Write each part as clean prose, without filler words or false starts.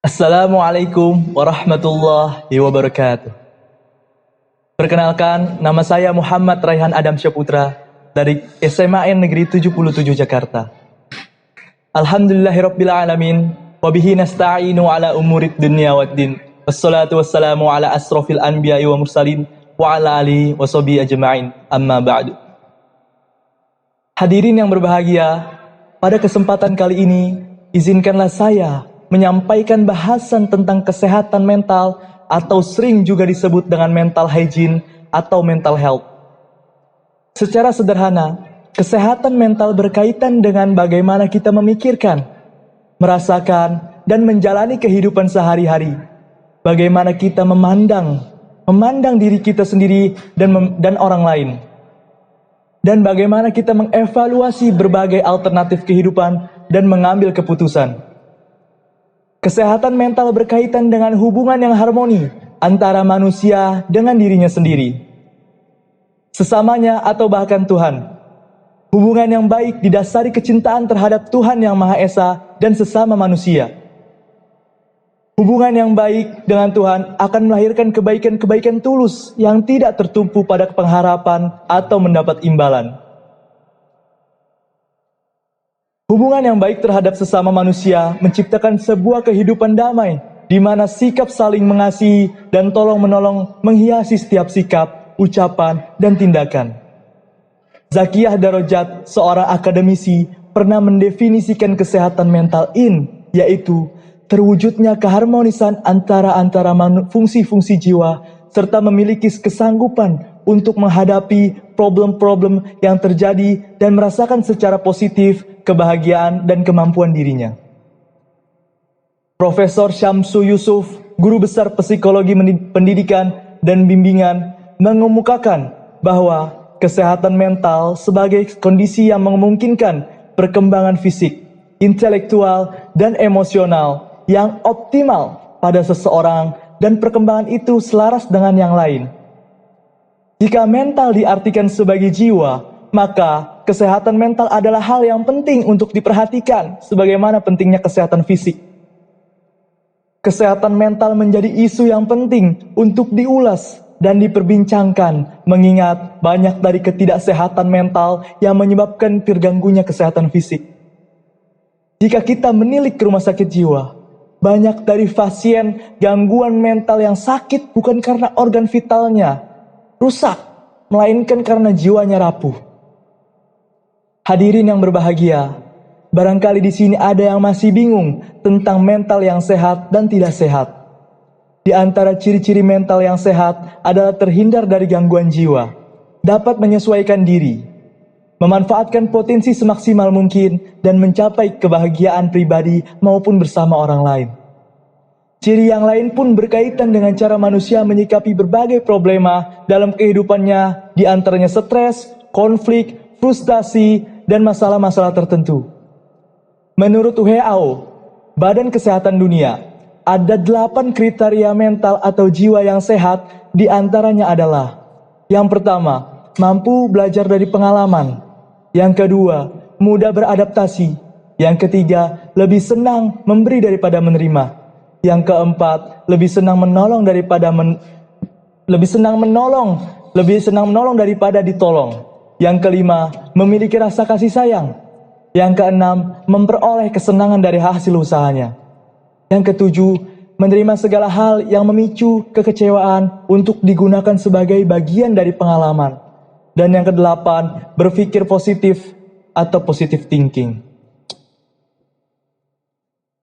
Assalamualaikum warahmatullahi wabarakatuh. Perkenalkan, nama saya Muhammad Raihan Adam Syaputra dari SMAN Negeri 77 Jakarta. Alhamdulillahirrabbilalamin, wabihi nasta'inu ala umurid dunia waddin. Wassalatu wassalamu ala asrafil anbiya'i wa mursalin, wa ala alihi wa sahbihi ajma'in, amma ba'du. Hadirin yang berbahagia, pada kesempatan kali ini, izinkanlah saya menyampaikan bahasan tentang kesehatan mental atau sering juga disebut dengan mental hygiene atau mental health. Secara sederhana, kesehatan mental berkaitan dengan bagaimana kita memikirkan, merasakan, dan menjalani kehidupan sehari-hari. Bagaimana kita memandang diri kita sendiri dan orang lain. Dan bagaimana kita mengevaluasi berbagai alternatif kehidupan dan mengambil keputusan. Kesehatan mental berkaitan dengan hubungan yang harmoni antara manusia dengan dirinya sendiri, sesamanya atau bahkan Tuhan. Hubungan yang baik didasari kecintaan terhadap Tuhan yang Maha Esa dan sesama manusia. Hubungan yang baik dengan Tuhan akan melahirkan kebaikan-kebaikan tulus yang tidak tertumpu pada pengharapan atau mendapat imbalan. Hubungan yang baik terhadap sesama manusia menciptakan sebuah kehidupan damai, di mana sikap saling mengasihi dan tolong-menolong menghiasi setiap sikap, ucapan, dan tindakan. Zakiyah Darajat, seorang akademisi, pernah mendefinisikan kesehatan mental yaitu terwujudnya keharmonisan antara fungsi-fungsi jiwa, serta memiliki kesanggupan untuk menghadapi problem-problem yang terjadi dan merasakan secara positif kebahagiaan dan kemampuan dirinya. Profesor Syamsu Yusuf, guru besar psikologi pendidikan dan bimbingan, mengemukakan bahwa kesehatan mental sebagai kondisi yang memungkinkan perkembangan fisik, intelektual, dan emosional yang optimal pada seseorang dan perkembangan itu selaras dengan yang lain. Jika mental diartikan sebagai jiwa, maka kesehatan mental adalah hal yang penting untuk diperhatikan sebagaimana pentingnya kesehatan fisik. Kesehatan mental menjadi isu yang penting untuk diulas dan diperbincangkan, mengingat banyak dari ketidaksehatan mental yang menyebabkan terganggunya kesehatan fisik. Jika kita menilik ke rumah sakit jiwa, banyak dari pasien gangguan mental yang sakit bukan karena organ vitalnya rusak, melainkan karena jiwanya rapuh. Hadirin yang berbahagia, barangkali di sini ada yang masih bingung tentang mental yang sehat dan tidak sehat. Di antara ciri-ciri mental yang sehat adalah terhindar dari gangguan jiwa, dapat menyesuaikan diri, memanfaatkan potensi semaksimal mungkin, dan mencapai kebahagiaan pribadi maupun bersama orang lain. Ciri yang lain pun berkaitan dengan cara manusia menyikapi berbagai problema dalam kehidupannya, di antaranya stres, konflik, frustasi, dan masalah-masalah tertentu. Menurut WHO, Badan Kesehatan Dunia, ada 8 kriteria mental atau jiwa yang sehat, di antaranya adalah: yang pertama, mampu belajar dari pengalaman; yang kedua, mudah beradaptasi; yang ketiga, lebih senang memberi daripada menerima; yang keempat, lebih senang menolong daripada ditolong; yang kelima, memiliki rasa kasih sayang; yang keenam, memperoleh kesenangan dari hasil usahanya; yang ketujuh, menerima segala hal yang memicu kekecewaan untuk digunakan sebagai bagian dari pengalaman; dan yang kedelapan, berpikir positif atau positive thinking.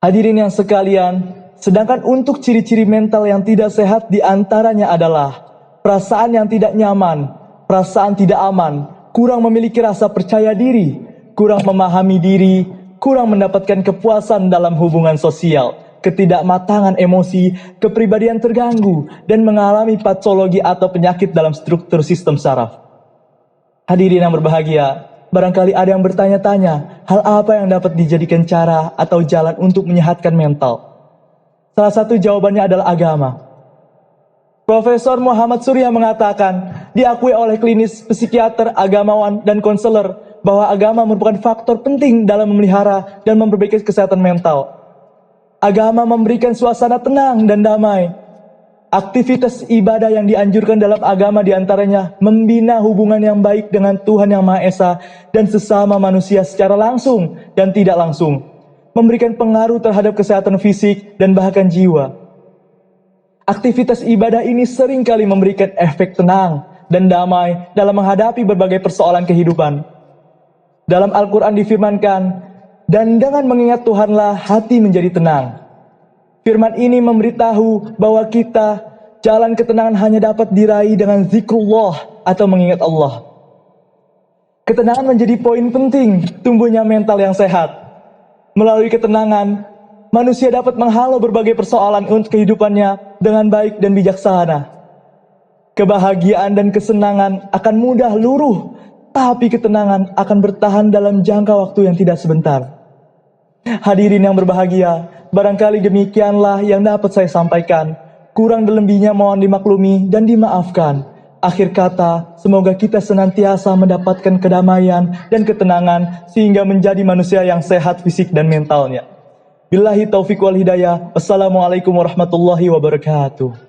Hadirin yang sekalian, sedangkan untuk ciri-ciri mental yang tidak sehat diantaranya adalah perasaan yang tidak nyaman, perasaan tidak aman, kurang memiliki rasa percaya diri, kurang memahami diri, kurang mendapatkan kepuasan dalam hubungan sosial, ketidakmatangan emosi, kepribadian terganggu, dan mengalami patologi atau penyakit dalam struktur sistem saraf. Hadirin yang berbahagia, barangkali ada yang bertanya-tanya, hal apa yang dapat dijadikan cara atau jalan untuk menyehatkan mental? Salah satu jawabannya adalah agama. Profesor Muhammad Surya mengatakan, diakui oleh klinis, psikiater, agamawan, dan konselor, bahwa agama merupakan faktor penting dalam memelihara dan memperbaiki kesehatan mental. Agama memberikan suasana tenang dan damai. Aktivitas ibadah yang dianjurkan dalam agama diantaranya membina hubungan yang baik dengan Tuhan Yang Maha Esa dan sesama manusia secara langsung dan tidak langsung, memberikan pengaruh terhadap kesehatan fisik dan bahkan jiwa. Aktivitas ibadah ini seringkali memberikan efek tenang dan damai dalam menghadapi berbagai persoalan kehidupan. Dalam Al-Quran difirmankan, dan dengan mengingat Tuhanlah hati menjadi tenang. Firman ini memberitahu bahwa jalan ketenangan hanya dapat diraih dengan zikrullah atau mengingat Allah. Ketenangan menjadi poin penting tumbuhnya mental yang sehat. Melalui ketenangan, manusia dapat menghalau berbagai persoalan untuk kehidupannya dengan baik dan bijaksana. Kebahagiaan dan kesenangan akan mudah luruh, tapi ketenangan akan bertahan dalam jangka waktu yang tidak sebentar. Hadirin yang berbahagia, barangkali demikianlah yang dapat saya sampaikan. Kurang dan lebihnya mohon dimaklumi dan dimaafkan. Akhir kata, semoga kita senantiasa mendapatkan kedamaian dan ketenangan sehingga menjadi manusia yang sehat fisik dan mentalnya. Billahi taufiq wal hidayah. Wassalamualaikum warahmatullahi wabarakatuh.